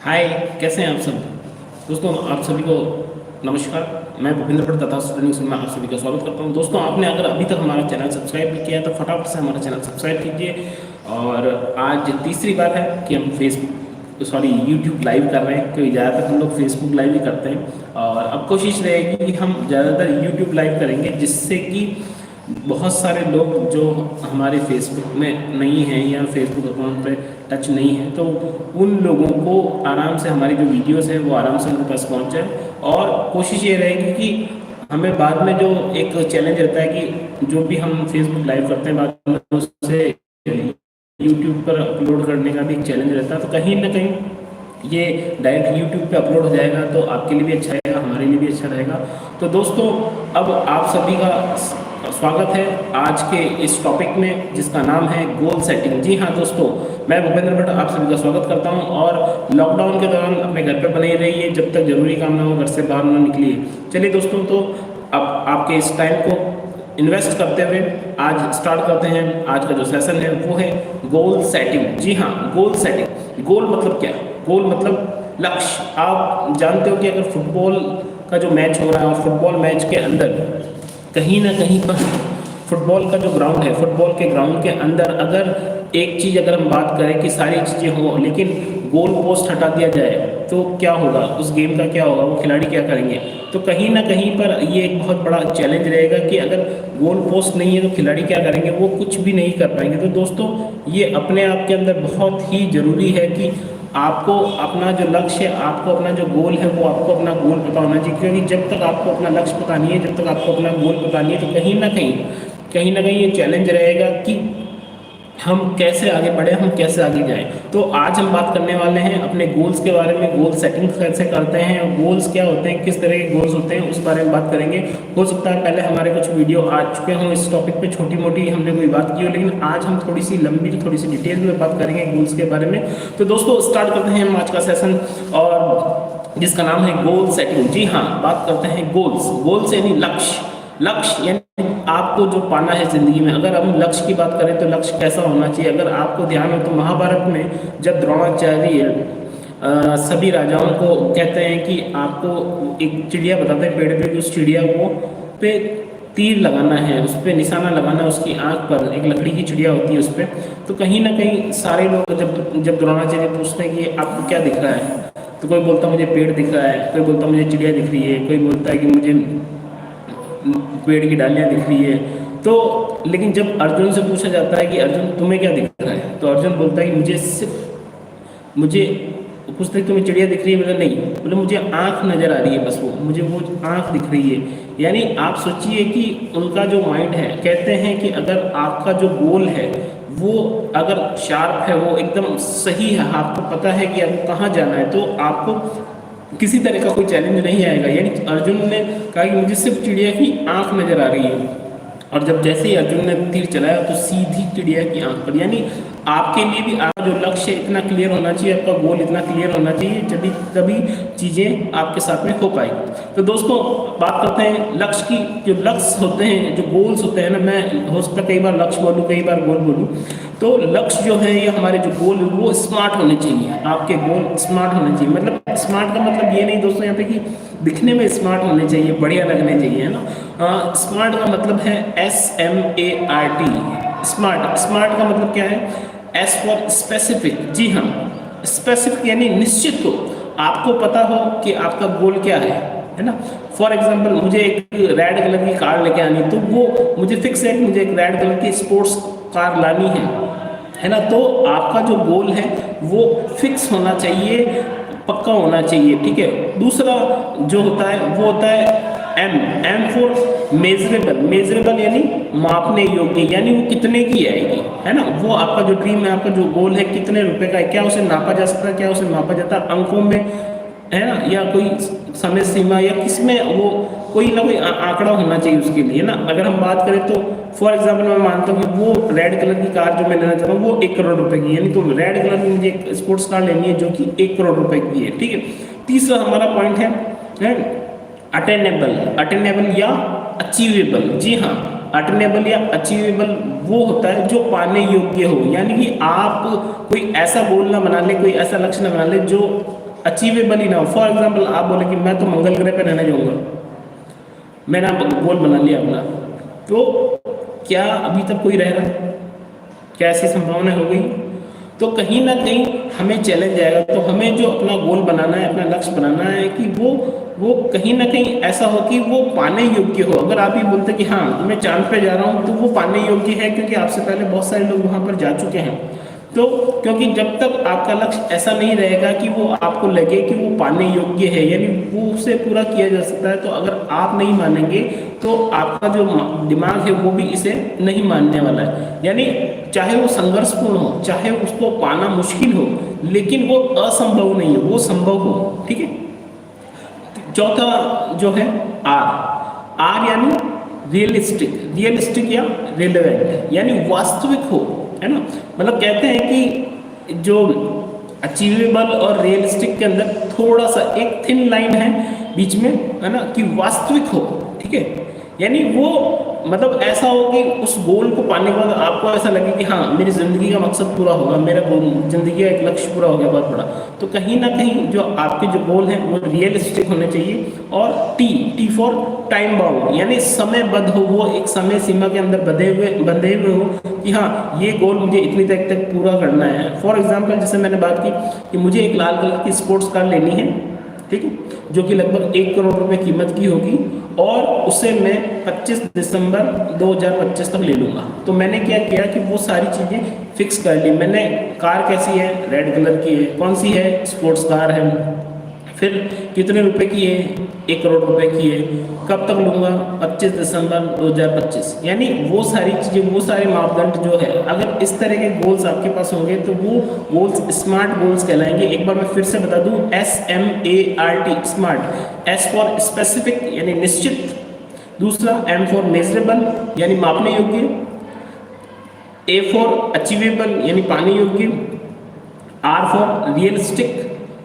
हाय, कैसे हैं आप सब। दोस्तों आप सभी को नमस्कार। मैं भूपेंद्र भट्ट तथा स्टूडेंट्स में आप सभी का स्वागत करता हूं। दोस्तों आपने अगर अभी तक हमारा चैनल सब्सक्राइब नहीं किया है तो फटाफट से हमारा चैनल सब्सक्राइब कीजिए। और आज तीसरी बार है कि हम यूट्यूब लाइव कर रहे हैं, क्योंकि ज़्यादातर हम लोग फेसबुक लाइव ही करते हैं। और अब कोशिश रहेगी कि हम ज़्यादातर यूट्यूब लाइव करेंगे, जिससे कि बहुत सारे लोग जो हमारे फेसबुक में नहीं हैं या फेसबुक अकाउंट पे टच नहीं है, तो उन लोगों को आराम से हमारी जो वीडियोस हैं वो आराम से उनके पास पहुंच जाए। और कोशिश ये रहेगी कि हमें बाद में जो एक चैलेंज रहता है कि जो भी हम फेसबुक लाइव करते हैं बाद में उससे यूट्यूब पर अपलोड करने का भी एक चैलेंज रहता है, तो कहीं ना कहीं ये डायरेक्ट यूट्यूब पे अपलोड हो जाएगा तो आपके लिए भी अच्छा रहेगा, हमारे लिए भी अच्छा रहेगा। तो दोस्तों अब आप सभी का स्वागत है आज के इस टॉपिक में, जिसका नाम है गोल सेटिंग। जी हाँ दोस्तों, मैं भूपेंद्र भट्ट आप सभी का स्वागत करता हूं। और लॉकडाउन के दौरान अपने घर पे बने रहिए, जब तक जरूरी काम ना हो घर से बाहर ना निकलिए। चलिए दोस्तों, तो अब आपके इस टाइम को इन्वेस्ट करते हुए आज स्टार्ट करते हैं। आज का जो सेशन है वो है गोल सेटिंग। जी हाँ, गोल सेटिंग। गोल मतलब क्या? गोल मतलब लक्ष्य। आप जानते हो कि अगर फुटबॉल का जो मैच हो रहा है और फुटबॉल मैच के अंदर कहीं ना कहीं पर फुटबॉल का जो ग्राउंड है, फुटबॉल के ग्राउंड के अंदर अगर एक चीज़ अगर हम बात करें कि सारी चीज़ें हों लेकिन गोल पोस्ट हटा दिया जाए तो क्या होगा, उस गेम का क्या होगा, वो खिलाड़ी क्या करेंगे। तो कहीं ना कहीं पर ये एक बहुत बड़ा चैलेंज रहेगा कि अगर गोल पोस्ट नहीं है तो खिलाड़ी क्या करेंगे, वो कुछ भी नहीं कर पाएंगे। तो दोस्तों ये अपने आप के अंदर बहुत ही ज़रूरी है कि आपको अपना जो लक्ष्य है, आपको अपना जो गोल है, वो आपको अपना गोल पता होना चाहिए। क्योंकि जब तक आपको अपना लक्ष्य पता नहीं है, जब तक आपको अपना गोल पता नहीं है, तो कहीं ना कहीं ये चैलेंज रहेगा कि हम कैसे आगे बढ़े, हम कैसे आगे जाएं। तो आज हम बात करने वाले हैं अपने गोल्स के बारे में। गोल सेटिंग कैसे करते हैं, गोल्स क्या होते हैं, किस तरह के गोल्स होते हैं, उस बारे में बात करेंगे। हो सकता है पहले हमारे कुछ वीडियो आ चुके हों इस टॉपिक पे, छोटी मोटी हमने कोई बात की हो, लेकिन आज हम थोड़ी सी लंबी, थोड़ी सी डिटेल में बात करेंगे गोल्स के बारे में। तो दोस्तों स्टार्ट करते हैं हम आज का सेशन, और जिसका नाम है गोल सेटिंग। जी हाँ, बात करते हैं गोल्स। गोल्स यानी लक्ष्य। लक्ष्य यानी आपको जो पाना है जिंदगी में। अगर हम लक्ष्य की बात करें तो लक्ष्य कैसा होना चाहिए, अगर आपको ध्यान हो तो महाभारत में जब द्रोणाचार्य सभी राजाओं को कहते हैं कि आपको एक चिड़िया बताते हैं पेड़ पे कि उस चिड़िया को पे तीर लगाना है, उस पर निशाना लगाना है, उसकी आंख पर। एक लकड़ी की चिड़िया होती है उस पर। तो कहीं ना कहीं सारे लोग जब द्रोणाचार्य पूछते हैं कि आपको क्या दिख रहा है, तो कोई बोलता मुझे पेड़ दिख रहा है, कोई बोलता मुझे चिड़िया दिख रही है, कोई बोलता है कि मुझे पेड़ की डालियां दिख रही है। तो लेकिन जब अर्जुन से पूछा जाता है कि अर्जुन तुम्हें क्या दिख रहा है, तो अर्जुन बोलता है कि मुझे पूछते तुम्हें चिड़िया दिख रही है, बोले नहीं, बोले मुझे आंख नजर आ रही है, बस मुझे वो आंख दिख रही है। यानी आप सोचिए कि उनका जो माइंड है, कहते हैं कि अगर आपका जो गोल है वो अगर शार्प है, वो एकदम सही है, आपको पता है कि आपको कहाँ जाना है, तो आपको किसी तरह का कोई चैलेंज नहीं आएगा। यानी अर्जुन ने कहा कि मुझे सिर्फ चिड़िया की आंख नजर आ रही है, और जब जैसे ही अर्जुन ने तीर चलाया तो सीधी चिड़िया की आंख पर। यानी आपके लिए भी आपका जो लक्ष्य इतना क्लियर होना चाहिए, आपका गोल इतना क्लियर होना चाहिए, तभी चीज़ें आपके साथ में हो पाएगी। तो दोस्तों बात करते हैं लक्ष्य की। जो लक्ष्य होते हैं, जो गोल्स होते हैं ना, मैं हो सकता है कई बार लक्ष्य बोलूँ, कई बार गोल बोलूँ। तो लक्ष्य जो है, ये हमारे जो गोल है वो स्मार्ट होने चाहिए। आपके गोल स्मार्ट होने चाहिए। मतलब स्मार्ट का मतलब ये नहीं दोस्तों यहाँ पे कि दिखने में स्मार्ट होने चाहिए, बढ़िया लगने चाहिए, है ना। स्मार्ट का मतलब है SMART। स्मार्ट। स्मार्ट का मतलब क्या है? S for specific. जी हाँ, स्पेसिफिक यानी निश्चित हो, आपको पता हो कि आपका गोल क्या है ना। फॉर एग्जाम्पल मुझे एक रेड कलर की कार लेके आनी, तो वो मुझे फिक्स है कि मुझे एक रेड कलर की स्पोर्ट्स कार लानी है ना। तो आपका जो गोल है वो फिक्स होना चाहिए, पक्का होना चाहिए, ठीक है। दूसरा जो होता है वो होता है M फॉर मेजरेबल। मेजरेबल यानी मापने योग्य, यानी वो कितने की आएगी, है ना। वो आपका जो ड्रीम है, आपका जो गोल है, कितने रुपए का है, क्या उसे नापा जा सकता है, क्या उसे मापा जाता है अंकों में, है ना, या कोई समय सीमा, या किसमें वो कोई ना कोई आंकड़ा होना चाहिए उसके लिए ना। अगर हम बात करें तो फॉर एग्जांपल मैं मानता हूँ कि वो रेड कलर की कार जो मैं लेना चाहता हूँ वो 1 करोड़ रुपए की, यानी तो रेड कलर की मुझे एक स्पोर्ट्स कार लेनी है जो कि 1 करोड़ रुपए की है, ठीक है। तीसरा हमारा पॉइंट है अटेनेबल या अचीवेबल। जी हाँ, अटेनेबल या अचीवेबल वो होता है जो पाने योग्य हो। यानी कि आप कोई ऐसा गोल ना बना ले, कोई ऐसा लक्ष्य ना बना ले जो अचीवेबल ही ना हो। फॉर एग्जाम्पल आप बोले कि मैं तो मंगल ग्रह पे रहने जाऊंगा, मैंने गोल बना लिया अपना, तो क्या अभी तक कोई रह रहा है? क्या ऐसी संभावना हो गई? तो कहीं ना कहीं हमें चैलेंज आएगा। तो हमें जो अपना गोल बनाना है, अपना लक्ष्य बनाना है कि वो कहीं ना कहीं ऐसा हो कि वो पाने योग्य हो। अगर आप ये बोलते कि हाँ मैं चांद पे जा रहा हूँ, तो वो पाने योग्य है, क्योंकि आपसे पहले बहुत सारे लोग वहाँ पर जा चुके हैं। तो क्योंकि जब तक आपका लक्ष्य ऐसा नहीं रहेगा कि वो आपको लगे कि वो पाने योग्य है, यानी वो उसे पूरा किया जा सकता है, तो अगर आप नहीं मानेंगे तो आपका जो दिमाग है वो भी इसे नहीं मानने वाला है। यानी चाहे वो संघर्षपूर्ण हो, चाहे उसको पाना मुश्किल हो, लेकिन वो असंभव नहीं है, वो संभव हो। ठीक है। चौथा जो है आर, आर यानी रियलिस्टिक, रियलिस्टिक या रिलेवेंट, यानी वास्तविक हो, है ना। मतलब कहते हैं कि जो अचीवेबल और रियलिस्टिक के अंदर थोड़ा सा एक थिन लाइन है बीच में, है ना, कि वास्तविक हो। ठीक है। यानी वो मतलब ऐसा हो कि उस गोल को पाने के बाद आपको ऐसा लगे कि हाँ मेरी ज़िंदगी का मकसद पूरा होगा, मेरा ज़िंदगी का एक लक्ष्य पूरा हो गया बहुत बड़ा। तो कहीं ना कहीं जो आपके जो गोल हैं वो रियलिस्टिक होने चाहिए। और टी फॉर टाइम बाउंड, यानी समयबद्ध हो, वो एक समय सीमा के अंदर बंधे हुए हो कि हाँ ये गोल मुझे इतनी तक पूरा करना है। फॉर एग्जाम्पल जैसे मैंने बात की कि मुझे एक लाल कलर की स्पोर्ट्स कार लेनी है, ठीक है, जो कि लगभग 1 करोड़ रुपए कीमत की होगी, और उसे मैं 25 दिसंबर 2025 तक ले लूँगा। तो मैंने क्या किया कि वो सारी चीज़ें फिक्स कर ली मैंने। कार कैसी है? रेड कलर की है। कौन सी है? स्पोर्ट्स कार है। फिर कितने रुपए की है? 1 करोड़ रुपए की है। कब तक लूँगा? 25 दिसंबर 2025। यानी वो सारी चीज़ें, वो सारे मापदंड जो है, अगर इस तरह के गोल्स आपके पास होंगे तो वो गोल्स स्मार्ट गोल्स कहलाएंगे। एक बार मैं फिर से बता दूँ, SMART, smart. S for specific यानी निश्चित, दूसरा M फॉर मेजरेबल यानी मापने योग्य, A फॉर अचीवेबल यानी पाने योग्य, R फॉर रियलिस्टिक,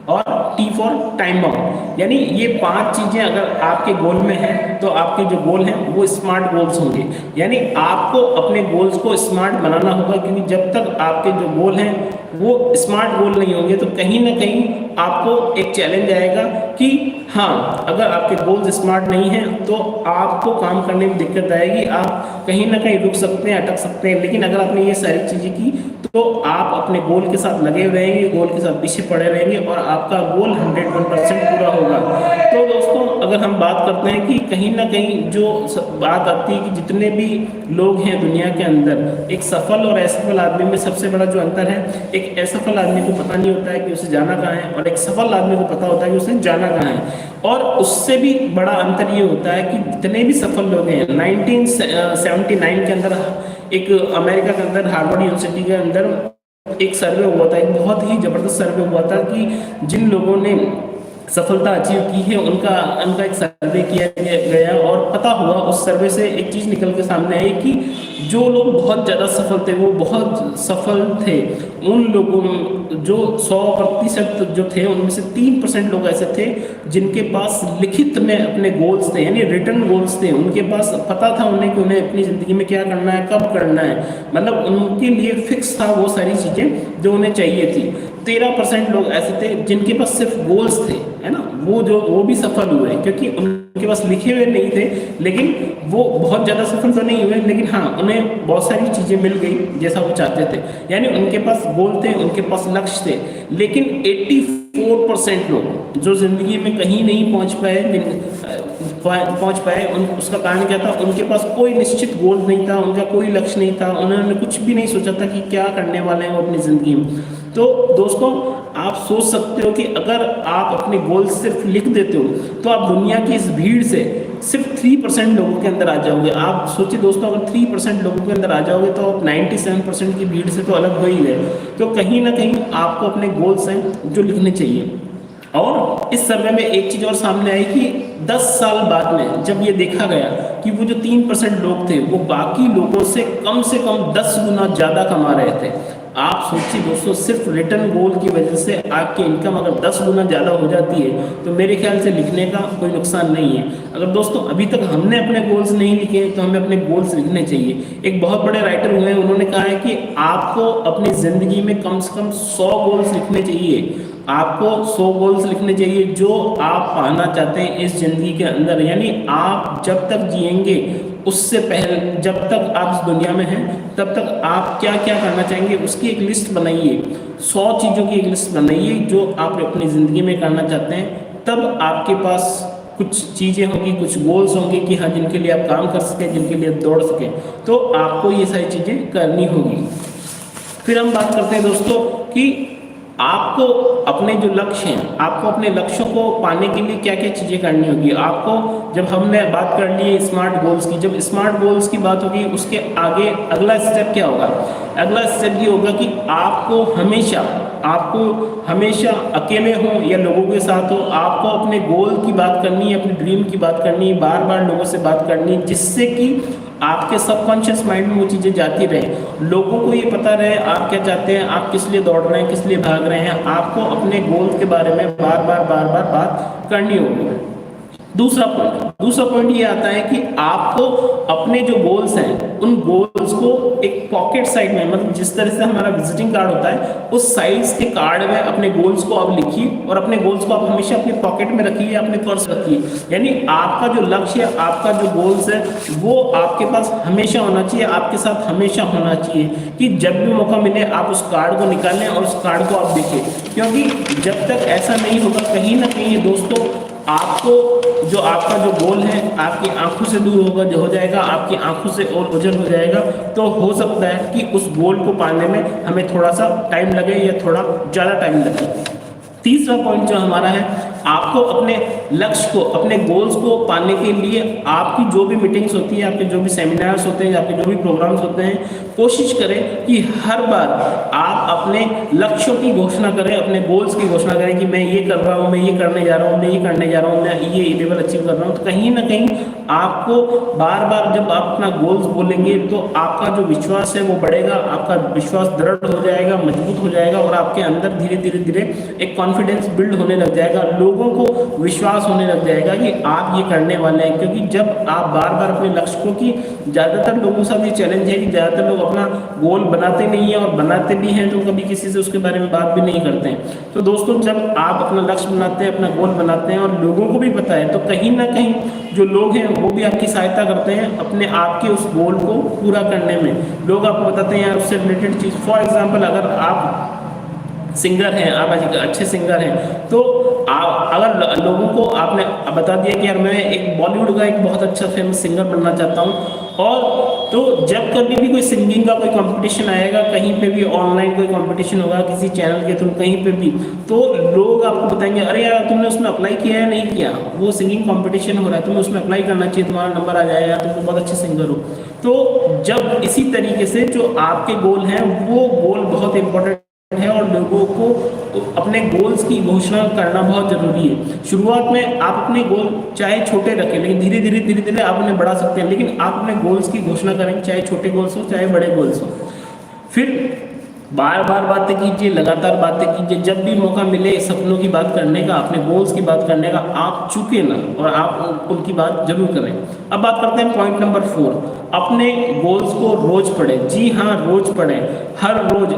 और T फॉर टाइम बाउंड। यानी ये 5 चीज़ें अगर आपके गोल में हैं तो आपके जो गोल हैं वो स्मार्ट गोल्स होंगे। यानी आपको अपने गोल्स को स्मार्ट बनाना होगा, क्योंकि जब तक आपके जो गोल हैं वो स्मार्ट गोल नहीं होंगे तो कहीं ना कहीं आपको एक चैलेंज आएगा कि हाँ अगर आपके गोल्स स्मार्ट नहीं हैं तो आपको काम करने में दिक्कत आएगी, आप कहीं ना कहीं रुक सकते हैं, अटक सकते हैं। लेकिन अगर आपने ये सारी चीज़ें की तो आप अपने गोल के साथ लगे रहेंगे, गोल के साथ पीछे पड़े रहेंगे और आपका गोल 101% पूरा होगा। तो दोस्तों अगर हम बात करते हैं कि कहीं ना कहीं जो बात आती है कि जितने भी लोग हैं दुनिया के अंदर, एक सफल और असफल आदमी में सबसे बड़ा जो अंतर है, एक असफल आदमी को पता नहीं होता है कि उसे जाना कहाँ है, और एक सफल आदमी को पता होता है कि उसे जाना कहाँ है। और उससे भी बड़ा अंतर ये होता है कि जितने भी सफल लोग हैं, 1979 के अंदर एक अमेरिका के अंदर हार्वर्ड यूनिवर्सिटी के अंदर एक सर्वे हुआ था, एक बहुत ही जबरदस्त सर्वे हुआ था कि जिन लोगों ने सफलता अचीव की है उनका एक सर्वे किया गया, और पता हुआ उस सर्वे से एक चीज़ निकल के सामने आई कि जो लोग बहुत ज़्यादा सफल थे, वो बहुत सफल थे, उन लोगों जो 100% जो थे उनमें से 3% लोग ऐसे थे जिनके पास लिखित में अपने गोल्स थे, यानी रिटर्न गोल्स थे। उनके पास पता था उन्हें कि उन्हें अपनी ज़िंदगी में क्या करना है, कब करना है, मतलब उनके लिए फिक्स था वो सारी चीज़ें जो उन्हें चाहिए थी। 13% लोग ऐसे थे जिनके पास सिर्फ गोल्स थे, है ना, वो भी सफल हुए क्योंकि उनके पास लिखे हुए नहीं थे, लेकिन वो बहुत ज़्यादा सफल तो नहीं हुए, लेकिन हाँ उन्हें बहुत सारी चीज़ें मिल गई जैसा वो चाहते थे। यानी उनके पास गोल थे, उनके पास लक्ष्य थे। लेकिन 84% लोग जो ज़िंदगी में कहीं नहीं पहुँच पाए उसका कारण क्या था? उनके पास कोई निश्चित गोल नहीं था, उनका कोई लक्ष्य नहीं था, उन्होंने कुछ भी नहीं सोचा था कि क्या करने वाले हैं वो अपनी ज़िंदगी में। तो दोस्तों आप सोच सकते हो कि अगर आप अपने गोल सिर्फ लिख देते हो तो आप दुनिया की इस भीड़ से सिर्फ 3% लोगों के अंदर आ जाओगे। आप सोचिए दोस्तों, अगर 3% लोगों के अंदर आ जाओगे तो आप 97% की भीड़ से तो अलग हो ही गए। तो कहीं ना कहीं आपको अपने गोल्स हैं जो लिखने चाहिए। और इस सर्वे में एक चीज़ और सामने आई कि 10 साल बाद में जब ये देखा गया कि वो जो 3% लोग थे वो बाकी लोगों से कम 10 गुना ज़्यादा कमा रहे थे। आप सोचिए दोस्तों, सिर्फ रिटर्न गोल की वजह से आपकी इनकम अगर 10 गुना ज़्यादा हो जाती है तो मेरे ख्याल से लिखने का कोई नुकसान नहीं है। अगर दोस्तों अभी तक हमने अपने गोल्स नहीं लिखे तो हमें अपने गोल्स लिखने चाहिए। एक बहुत बड़े राइटर हुए हैं, उन्होंने कहा है कि आपको अपनी ज़िंदगी में कम से कम 100 गोल्स लिखने चाहिए। आपको 100 गोल्स लिखने चाहिए जो आप पाना चाहते हैं इस ज़िंदगी के अंदर। यानी आप जब तक जिएंगे उससे पहले, जब तक आप इस दुनिया में हैं तब तक आप क्या क्या करना चाहेंगे उसकी एक लिस्ट बनाइए। 100 चीज़ों की एक लिस्ट बनाइए जो आप अपनी ज़िंदगी में करना चाहते हैं। तब आपके पास कुछ चीज़ें होंगी, कुछ गोल्स होंगे कि हाँ, जिनके लिए आप काम कर सकें, जिनके लिए आप दौड़ सकें। तो आपको ये सारी चीज़ें करनी होगी। फिर हम बात करते हैं दोस्तों कि आपको अपने जो लक्ष्य हैं, आपको अपने लक्ष्यों को पाने के लिए क्या क्या चीज़ें करनी होगी। आपको, जब हमने बात कर ली स्मार्ट गोल्स की, जब स्मार्ट गोल्स की बात होगी उसके आगे अगला स्टेप क्या होगा? अगला स्टेप ये होगा कि आपको हमेशा अकेले हो या लोगों के साथ हो, आपको अपने गोल की बात करनी है, अपनी ड्रीम की बात करनी है, बार बार लोगों से बात करनी है, जिससे कि आपके सबकॉन्शियस माइंड में वो चीज़ें जाती रहे, लोगों को ये पता रहे आप क्या चाहते हैं, आप किस लिए दौड़ रहे हैं, किस लिए भाग रहे हैं। आपको अपने गोल के बारे में बार बार बात करनी होगी। दूसरा पॉइंट ये आता है कि आपको अपने जो गोल्स हैं उन गोल्स को एक पॉकेट साइड में, मतलब जिस तरह से हमारा विजिटिंग कार्ड होता है उस साइज के कार्ड में अपने गोल्स को आप लिखिए और अपने गोल्स को आप हमेशा अपने पॉकेट में रखिए, अपने पर्स रखिए। यानी आपका जो लक्ष्य है, आपका जो गोल्स है वो आपके पास हमेशा होना चाहिए, आपके साथ हमेशा होना चाहिए कि जब भी मौका मिले आप उस कार्ड को निकालें और उस कार्ड को आप देखें। क्योंकि जब तक ऐसा नहीं होगा, कहीं ना कहीं दोस्तों आपको जो आपका जो गोल है आपकी आंखों से दूर हो जाएगा, आपकी आंखों से और ओझल हो जाएगा। तो हो सकता है कि उस गोल को पाने में हमें थोड़ा सा टाइम लगे या थोड़ा ज़्यादा टाइम लगे। तीसरा पॉइंट जो हमारा है, आपको अपने लक्ष्य को, अपने गोल्स को पाने के लिए आपकी जो भी मीटिंग्स होती है, आपके जो भी सेमिनार्स होते हैं, आपके जो भी प्रोग्राम्स होते हैं, कोशिश करें कि हर बार आप अपने लक्ष्यों की घोषणा करें, अपने गोल्स की घोषणा करें कि मैं ये कर रहा हूँ, मैं ये करने जा रहा हूँ, मैं ये करने जा रहा हूँ, मैं ये लेवल अचीव कर रहा हूँ। तो कहीं ना कहीं आपको बार बार जब आप अपना गोल्स बोलेंगे तो आपका जो विश्वास है वो बढ़ेगा, आपका विश्वास दृढ़ हो जाएगा, मजबूत हो जाएगा और आपके अंदर धीरे धीरे एक कॉन्फिडेंस बिल्ड होने लग जाएगा, लोगों को विश्वास होने लग जाएगा कि आप ये करने वाले हैं। क्योंकि जब आप बार बार अपने लक्ष्य को, कि ज़्यादातर लोगों के साथ ये चैलेंज है कि ज़्यादातर लोग अपना गोल बनाते नहीं है और बनाते भी हैं तो कभी किसी से उसके बारे में बात भी नहीं करते हैं। तो दोस्तों जब आप अपना लक्ष्य बनाते हैं, अपना गोल बनाते हैं और लोगों को भी पता है, तो कहीं ना कहीं जो लोग हैं वो भी आपकी सहायता करते हैं अपने आप के उस गोल को पूरा करने में। लोग आपको बताते हैं यार उससे रिलेटेड चीज़। फॉर एग्जाम्पल, अगर आप सिंगर हैं, आप अच्छे सिंगर हैं, तो अगर लोगों को आपने बता दिया कि यार मैं एक बॉलीवुड का एक बहुत अच्छा फेमस सिंगर बनना चाहता हूँ, और तो जब कभी भी कोई सिंगिंग का कोई कंपटीशन आएगा, कहीं पे भी ऑनलाइन कोई कंपटीशन होगा किसी चैनल के थ्रू, कहीं पे भी, तो लोग आपको बताएंगे अरे यार तुमने उसमें अप्लाई किया है, नहीं किया, वो सिंगिंग कंपटीशन हो रहा है, तुम्हें उसमें अप्लाई करना चाहिए, तुम्हारा नंबर आ जाएगा, तुम तो बहुत अच्छे सिंगर हो। तो जब इसी तरीके से जो आपके गोल हैं वो गोल बहुत इंपॉर्टेंट है और लोगों को अपने गोल्स की घोषणा करना बहुत जरूरी है। शुरुआत में आप अपने गोल चाहे छोटे रखें, लेकिन धीरे धीरे आप उन्हें बढ़ा सकते हैं, लेकिन आप अपने गोल्स की घोषणा करें, चाहे छोटे गोल्स हो चाहे बड़े गोल्स हो। फिर बार बार बातें कीजिए, लगातार बातें कीजिए, जब भी मौका मिले सपनों की बात करने का, अपने गोल्स की बात करने का, आप चुके ना और आप उनकी बात जरूर करें। अब बात करते हैं पॉइंट नंबर 4, अपने गोल्स को रोज पढ़ें। जी हाँ, रोज पढ़ें, हर रोज।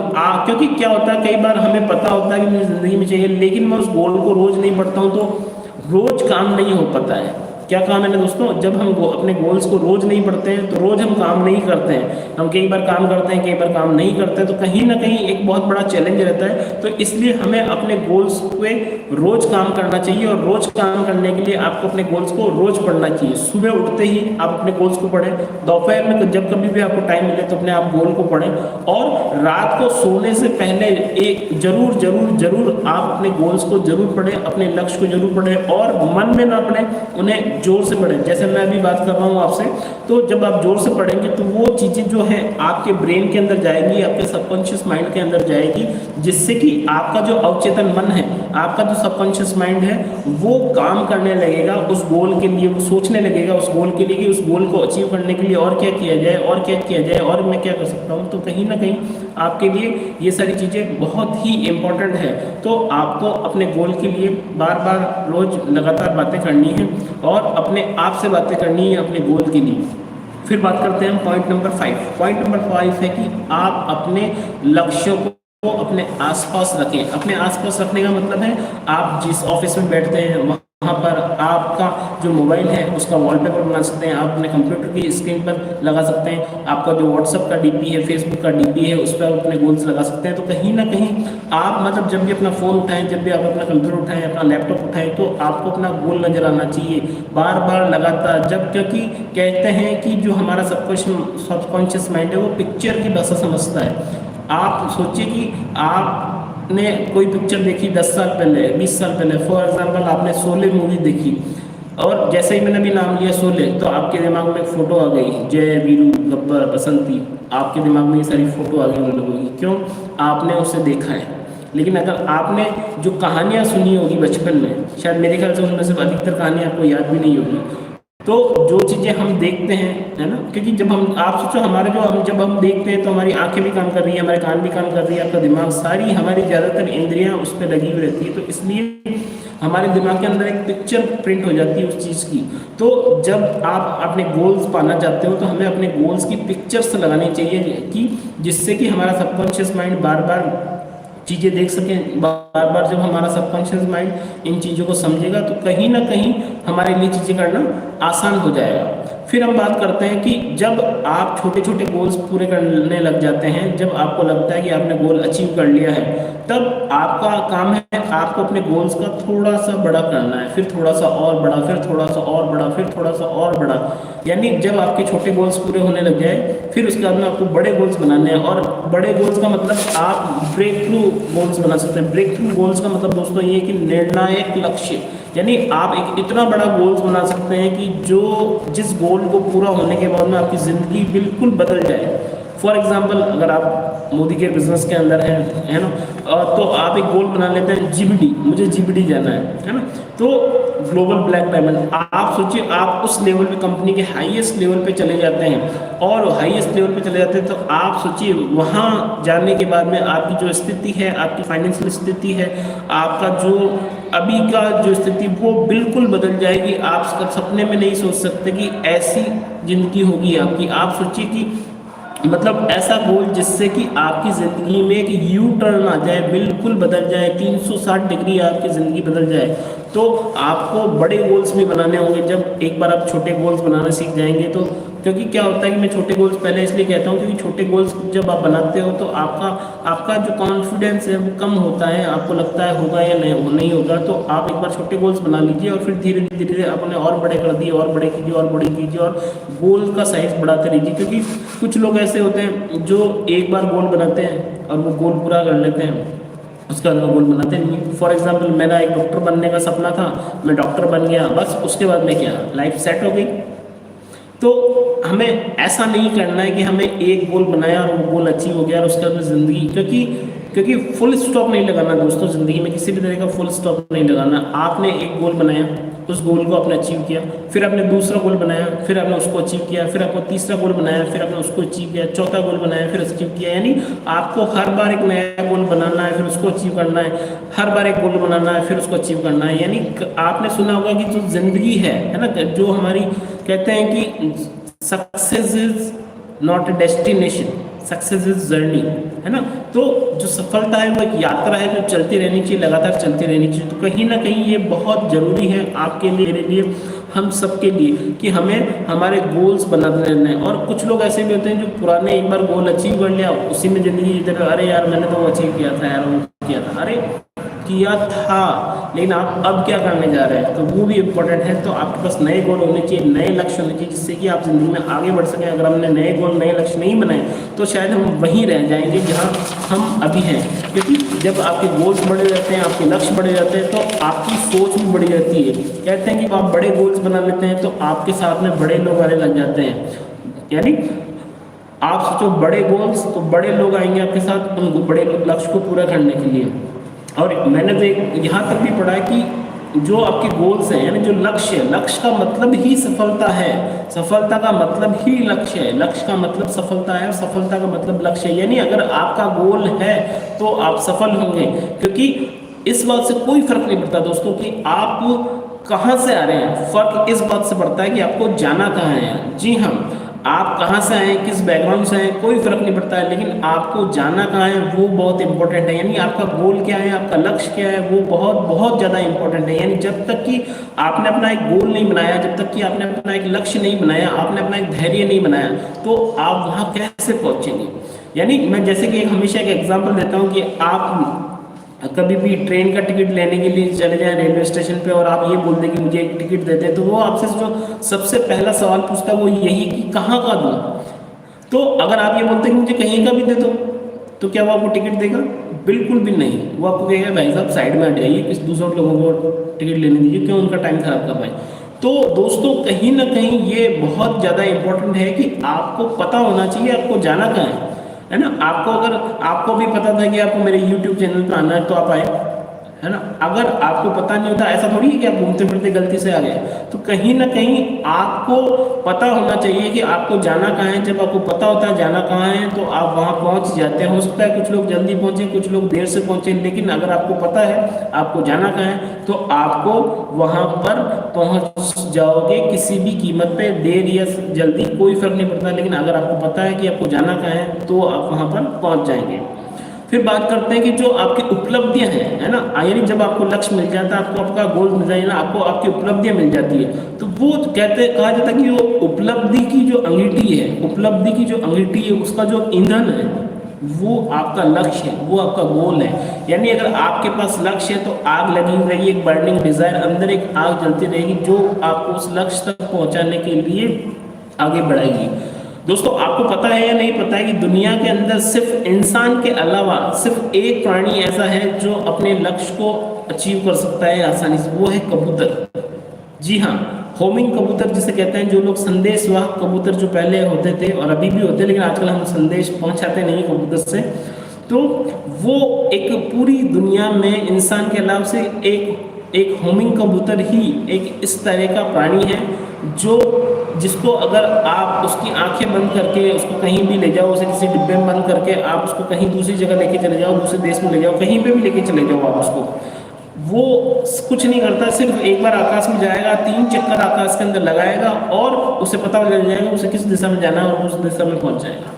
क्योंकि क्या होता है, कई बार हमें पता होता है कि मुझे जिंदगी में चाहिए, लेकिन मैं उस गोल को रोज नहीं पढ़ता हूँ तो रोज काम नहीं हो पाता है। क्या काम है ना दोस्तों, जब हम अपने गोल्स को रोज नहीं पढ़ते हैं तो रोज हम काम नहीं करते हैं, हम कई बार काम करते हैं, कई बार काम नहीं करते हैं, तो कहीं ना कहीं एक बहुत बड़ा चैलेंज रहता है। तो इसलिए हमें अपने गोल्स पे रोज काम करना चाहिए और रोज काम करने के लिए आपको अपने गोल्स को रोज पढ़ना चाहिए। सुबह उठते ही आप अपने गोल्स को पढ़ें, दोपहर में जब कभी भी आपको टाइम मिले तो अपने आप गोल को पढ़ें, और रात को सोने से पहले एक जरूर आप अपने गोल्स को जरूर पढ़ें, अपने लक्ष्य को जरूर पढ़ें और मन में ना पढ़ें, उन्हें जोर से पढ़ें, जैसे मैं अभी बात कर रहा हूँ आपसे, तो जब आप जोर से पढ़ेंगे तो वो चीज़ें जो है आपके ब्रेन के अंदर जाएगी, आपके सबकॉन्शियस माइंड के अंदर जाएगी, जिससे कि आपका जो अवचेतन मन है, आपका जो सबकॉन्शियस माइंड है, वो काम करने लगेगा उस गोल के लिए, वो सोचने लगेगा उस गोल के लिए कि उस गोल को अचीव करने के लिए और क्या किया जाए, और क्या किया जाए, और मैं क्या कर सकता हूँ। तो कहीं ना कहीं आपके लिए ये सारी चीज़ें बहुत ही इम्पोर्टेंट है। तो आपको अपने गोल के लिए बार बार रोज लगातार बातें करनी है और अपने आप से बातें करनी है अपने गोल के लिए। फिर बात करते हैं पॉइंट नंबर 5। पॉइंट नंबर 5 है कि आप अपने लक्ष्यों को अपने आसपास रखें। अपने आसपास रखने का मतलब है आप जिस ऑफिस में बैठते हैं वहाँ पर आपका जो मोबाइल है उसका वॉलपेपर बना सकते हैं, आप अपने कंप्यूटर की स्क्रीन पर लगा सकते हैं, आपका जो व्हाट्सएप का डीपी है, फेसबुक का डीपी है, उस पर आप अपने गोल्स लगा सकते हैं। तो कहीं ना कहीं आप मतलब जब भी अपना फ़ोन उठाएं, जब भी आप अपना कंप्यूटर उठाएं, अपना लैपटॉप उठाएं, तो आपको अपना गोल नज़र आना चाहिए बार बार लगातार। जब क्योंकि कहते हैं कि जो हमारा सबकॉन्शियस माइंड है वो पिक्चर की भाषा समझता है। आप सोचिए कि आपने कोई पिक्चर देखी 10 साल पहले, 20 साल पहले, फॉर एग्जांपल आपने शोले मूवी देखी, और जैसे ही मैंने भी नाम लिया शोले, तो आपके दिमाग में एक फ़ोटो आ गई, जय वीरू गब्बर बसंती, आपके दिमाग में ये सारी फ़ोटो आ गई उन लोगों की। क्यों? आपने उसे देखा है। लेकिन अगर आपने जो कहानियाँ सुनी होगी बचपन में, शायद मेरे ख्याल से उनमें से अधिकतर कहानियाँ आपको याद भी नहीं होगी। तो जो चीज़ें हम देखते हैं, है ना, क्योंकि जब हम, आप सोचो हमारे जो जब हम देखते हैं तो हमारी आंखें भी काम कर रही है, हमारे कान भी काम कर रही है, आपका दिमाग, सारी हमारी ज़्यादातर इंद्रियां उस पर लगी हुई रहती है। तो इसलिए हमारे दिमाग के अंदर एक पिक्चर प्रिंट हो जाती है उस चीज़ की। तो जब आप अपने गोल्स पाना चाहते हो तो हमें अपने गोल्स की पिक्चर्स लगानी चाहिए कि जिससे कि हमारा सबकॉन्शियस माइंड बार बार चीज़ें देख सकें। बार बार जब हमारा सबकॉन्शियस माइंड इन चीज़ों को समझेगा तो कहीं ना कहीं हमारे लिए चीज़ें करना आसान हो जाएगा। फिर हम बात करते हैं कि जब आप छोटे छोटे गोल्स पूरे करने लग जाते हैं, जब आपको लगता है कि आपने गोल अचीव कर लिया है, तब आपका काम है आपको अपने गोल्स का थोड़ा सा बड़ा करना है, फिर थोड़ा सा और बड़ा, फिर थोड़ा सा और बड़ा, फिर थोड़ा सा और बड़ा। यानी जब आपके छोटे गोल्स पूरे होने लग जाए, फिर उसके बाद में आपको बड़े गोल्स बनाने हैं। और बड़े गोल्स का मतलब आप ब्रेक थ्रू गोल्स बना सकते हैं। ब्रेक थ्रू गोल्स का मतलब दोस्तों ये कि निर्णायक लक्ष्य, यानी आप एक इतना बड़ा गोल्स बना सकते हैं कि जो जिस गोल को पूरा होने के बाद में आपकी ज़िंदगी बिल्कुल बदल जाए। फॉर एग्जाम्पल, अगर आप मोदी के बिजनेस के अंदर है ना, तो आप एक गोल बना लेते हैं जीबीडी, मुझे जीबीडी जाना है ना, तो ग्लोबल ब्लैक डायमंड। आप सोचिए आप उस लेवल पे, कंपनी के हाईएस्ट लेवल पे चले जाते हैं, और हाईएस्ट लेवल पे चले जाते हैं, तो आप सोचिए वहाँ जाने के बाद में आपकी जो स्थिति है, आपकी फाइनेंशियल स्थिति है, आपका जो अभी का जो स्थिति, वो बिल्कुल बदल जाएगी। आप सपने में नहीं सोच सकते कि ऐसी ज़िंदगी होगी आपकी। आप सोचिए कि मतलब ऐसा गोल जिससे कि आपकी ज़िंदगी में एक यू टर्न आ जाए, बिल्कुल बदल जाए, 360 डिग्री आपकी ज़िंदगी बदल जाए। तो आपको बड़े गोल्स भी बनाने होंगे। जब एक बार आप छोटे गोल्स बनाना सीख जाएंगे तो, क्योंकि क्या होता है कि मैं छोटे गोल्स पहले इसलिए कहता हूँ क्योंकि छोटे गोल्स जब आप बनाते हो तो आपका जो कॉन्फिडेंस है वो कम होता है, आपको लगता है होगा या नहीं होगा। तो आप एक बार छोटे गोल्स बना लीजिए और फिर धीरे धीरे अपने और बड़े कर दिए, और बड़े कीजिए, और बड़े कीजिए, और गोल का साइज बढ़ाते रहिए। क्योंकि कुछ लोग ऐसे होते हैं जो एक बार गोल बनाते हैं और वो गोल पूरा कर लेते हैं, उसके बाद गोल बनाते नहीं। फॉर एग्जाम्पल, मेरा एक डॉक्टर बनने का सपना था, मैं डॉक्टर बन गया, बस उसके बाद में क्या, लाइफ सेट हो गई। तो हमें ऐसा नहीं करना है कि हमें एक गोल बनाया और वो गोल अचीव हो गया और उसके बाद में ज़िंदगी, क्योंकि फुल स्टॉप नहीं लगाना दोस्तों, ज़िंदगी में किसी भी तरह का फुल स्टॉप नहीं लगाना। आपने एक गोल बनाया, उस गोल को आपने अचीव किया, फिर आपने दूसरा गोल बनाया, फिर आपने उसको अचीव किया, फिर आपको तीसरा गोल बनाया, फिर आपने उसको अचीव किया, चौथा गोल बनाया, फिर अचीव किया। यानी आपको हर बार एक नया गोल बनाना है, फिर उसको अचीव करना है, हर बार एक गोल बनाना है, फिर उसको अचीव करना है। यानी आपने सुना होगा कि जो ज़िंदगी है ना, जो हमारी कहते हैं कि success is not a destination, success is journey, है ना। तो जो सफलता है वो एक यात्रा है जो चलती रहनी चाहिए, लगातार चलती रहनी चाहिए। तो कहीं ना कहीं ये बहुत ज़रूरी है आपके लिए, मेरे लिए, हम सबके लिए, कि हमें हमारे गोल्स बनाते रहना है। और कुछ लोग ऐसे भी होते हैं जो पुराने एक बार गोल अचीव कर लिया, उसी में ज़िंदगी इधर, अरे यार मैंने तो वो अचीव किया था यार, वो किया था, अरे किया था, लेकिन आप अब क्या करने जा रहे हैं, तो वो भी इम्पोर्टेंट है। तो आपके पास नए गोल होने चाहिए, नए लक्ष्य होने चाहिए, जिससे कि आप ज़िंदगी में आगे बढ़ सकें। अगर हमने नए गोल, नए लक्ष्य नहीं बनाए तो शायद हम वहीं रह जाएंगे जहाँ हम अभी हैं। क्योंकि जब आपके गोल्स बड़े रहते हैं, आपके लक्ष्य बड़े रहते हैं, तो आपकी सोच भी बड़ी रहती है। कहते हैं कि आप बड़े गोल्स बना लेते हैं तो आपके साथ में बड़े लोग आने लग जाते हैं। यानी आप सोचो बड़े गोल्स, तो बड़े लोग आएंगे आपके साथ उन बड़े लक्ष्य को पूरा करने के लिए। और मैंने तो एक यहाँ तक भी पढ़ा है कि जो आपके गोल्स हैं, यानी जो लक्ष्य है, लक्ष्य का मतलब ही सफलता है, सफलता का मतलब ही लक्ष्य है, लक्ष्य का मतलब सफलता है और सफलता का मतलब लक्ष्य है। यानी अगर आपका गोल है तो आप सफल होंगे, क्योंकि इस बात से कोई फर्क नहीं पड़ता दोस्तों कि आप कहाँ से आ रहे हैं। फर्क इस बात से पड़ता है कि आपको जाना कहाँ है। जी हाँ, आप कहाँ से आए, किस बैकग्राउंड से आए, कोई फर्क नहीं पड़ता है, लेकिन आपको जाना कहाँ है वो बहुत इंपॉर्टेंट है। यानी आपका गोल क्या है, आपका लक्ष्य क्या है, वो बहुत बहुत ज़्यादा इंपॉर्टेंट है। यानी जब तक कि आपने अपना एक गोल नहीं बनाया, जब तक कि आपने अपना एक लक्ष्य नहीं बनाया, आपने अपना एक धैर्य नहीं बनाया, तो आप वहाँ कैसे पहुँचेंगे। यानी मैं जैसे कि हमेशा एक एग्जाम्पल देता हूँ कि आप कभी भी ट्रेन का टिकट लेने के लिए चले जाएं रेलवे स्टेशन पे और आप ये बोल दें कि मुझे एक टिकट दे दें, तो वो आपसे जो सबसे पहला सवाल पूछता है वो यही कि कहाँ का दूँ। तो अगर आप ये बोलते हैं कि मुझे कहीं का भी दे दो, तो क्या वो आपको टिकट देगा? बिल्कुल भी नहीं। वो आपको कहेगा भाई साहब साइड में हट जाइए, किस दूसरे लोगों को टिकट लेने दीजिए, क्यों उनका टाइम खराब कर पाए। तो दोस्तों कहीं ना कहीं ये बहुत ज़्यादा इंपॉर्टेंट है कि आपको पता होना चाहिए आपको जाना कहाँ है ना। आपको अगर आपको भी पता था कि आपको मेरे YouTube चैनल पर आना है तो आप आए, है ना। अगर आपको पता नहीं होता, ऐसा थोड़ी है कि आप घूमते फिरते गलती से आ गए, तो कहीं ना कहीं आपको पता होना चाहिए कि आपको जाना कहाँ है। जब आपको पता होता है जाना कहाँ है तो आप वहाँ पहुँच जाते हैं। हो सकता है कुछ लोग जल्दी पहुँचे, कुछ लोग देर से पहुँचे, लेकिन अगर आपको पता है आपको जाना कहाँ है तो आपको वहाँ पर पहुँच जाओगे किसी भी कीमत पे। देर या जल्दी कोई फर्क नहीं पड़ता, लेकिन अगर आपको पता है कि आपको जाना कहाँ है तो आप वहाँ पर पहुँच जाएंगे। फिर बात करते हैं कि जो आपकी उपलब्धियां हैं, है ना, यानी जब आपको लक्ष्य मिल जाता है, आपको आपका गोल मिल जाए ना, आपको आपकी उपलब्धियां मिल जाती है, तो वो कहा जाता है कि वो उपलब्धि की जो अंगीठी है, उपलब्धि की जो अंगीठी है, उसका जो ईंधन है वो आपका लक्ष्य है, वो आपका गोल है। यानी अगर आपके पास लक्ष्य है तो आग लगी रहेगी, एक बर्निंग डिजायर, अंदर एक आग जलती रहेगी जो आपको उस लक्ष्य तक पहुंचाने के लिए आगे बढ़ाएगी। दोस्तों आपको पता है या नहीं पता है कि दुनिया के अंदर सिर्फ इंसान के अलावा सिर्फ एक प्राणी ऐसा है जो अपने लक्ष्य को अचीव कर सकता है आसानी से, वो है कबूतर। जी हाँ, होमिंग कबूतर जिसे कहते हैं, जो लोग संदेशवाहक कबूतर जो पहले होते थे और अभी भी होते हैं, लेकिन आजकल हम संदेश पहुंचाते नहीं कबूतर से, तो वो एक पूरी दुनिया में इंसान के अलावा से एक होमिंग कबूतर ही एक इस तरह का प्राणी है जो जिसको अगर आप उसकी आंखें बंद करके उसको कहीं भी ले जाओ, उसे किसी डिब्बे में बंद करके आप उसको कहीं दूसरी जगह लेके चले जाओ, दूसरे देश में ले जाओ, कहीं पे भी लेके चले जाओ आप उसको, वो कुछ नहीं करता, सिर्फ एक बार आकाश में जाएगा, 3 चक्कर आकाश के अंदर लगाएगा और उसे पता चल जाएगा उसे किस दिशा में जाना है और उस दिशा में पहुंच जाएगा।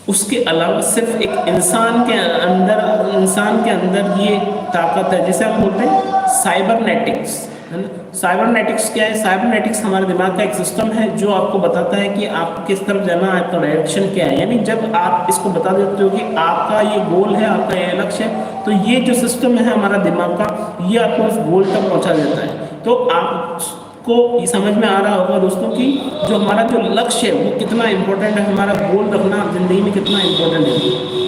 उसके अलावा सिर्फ एक इंसान के अंदर ये ताकत है, जैसे हम बोलते हैं साइबरनेटिक्स, है ना। साइबरनेटिक्स क्या है? साइबरनेटिक्स हमारे दिमाग का एक सिस्टम है जो आपको बताता है कि आपको किस तरफ जाना है, आपका डायरेक्शन क्या है। यानी जब आप इसको बता देते हो कि आपका ये गोल है, आपका ये लक्ष्य है, तो ये जो सिस्टम है हमारा दिमाग का, ये आपको उस गोल तक पहुंचा देता है। तो आपको ये समझ में आ रहा होगा दोस्तों कि जो हमारा जो लक्ष्य है वो कितना इंपॉर्टेंट है, हमारा गोल रखना जिंदगी में कितना इंपॉर्टेंट है।